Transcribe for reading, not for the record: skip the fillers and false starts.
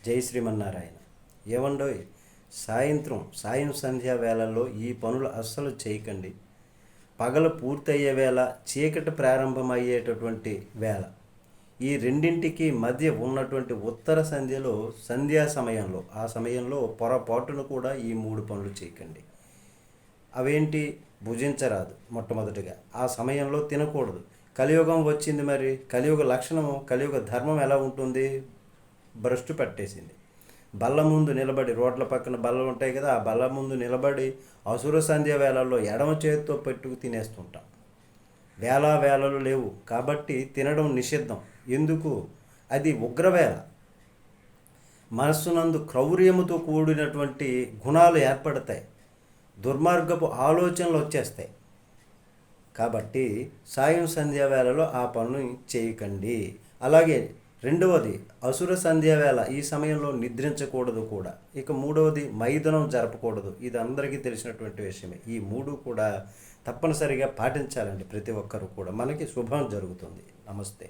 జై శ్రీమన్నారాయణ. ఏమండోయ్, సాయం సంధ్యా వేళల్లో ఈ పనులు అస్సలు చేయకండి. పగలు పూర్తయ్యే వేళ, చీకటి ప్రారంభమయ్యేటటువంటి వేళ, ఈ రెండింటికి మధ్య ఉన్నటువంటి ఉత్తర సంధ్యలో, సంధ్యా సమయంలో, ఆ సమయంలో పొరపాటును కూడా ఈ 3 పనులు చేయకండి. అవేంటి? భుజించరాదు. మొట్టమొదటిగా ఆ సమయంలో తినకూడదు. కలియుగం వచ్చింది. మరి కలియుగ లక్షణము, కలియుగ ధర్మం ఎలా ఉంటుంది? భ్రష్టు పట్టేసింది. బల్ల ముందు నిలబడి, రోడ్ల పక్కన బల్లలు ఉంటాయి కదా, ఆ బల్ల ముందు నిలబడి అసుర సంధ్య వేళల్లో ఎడమ చేతితో పెట్టుకు తినేస్తుంటాం. వేళలు లేవు కాబట్టి తినడం నిషిద్ధం. ఎందుకు? అది ఉగ్రవేళ. మనస్సునందు క్రౌర్యముతో కూడినటువంటి గుణాలు ఏర్పడతాయి, దుర్మార్గపు ఆలోచనలు వచ్చేస్తాయి. కాబట్టి సాయం సంధ్యా వేళలో ఆ పనులు చేయకండి. అలాగే రెండవది, అసుర సంధ్యా వేళ, ఈ సమయంలో నిద్రించకూడదు కూడా. ఇక మూడవది, మైథునం జరపకూడదు. ఇది అందరికీ తెలిసినటువంటి విషయమే. ఈ 3 కూడా తప్పనిసరిగా పాటించాలండి ప్రతి ఒక్కరు కూడా. మనకి శుభం జరుగుతుంది. నమస్తే.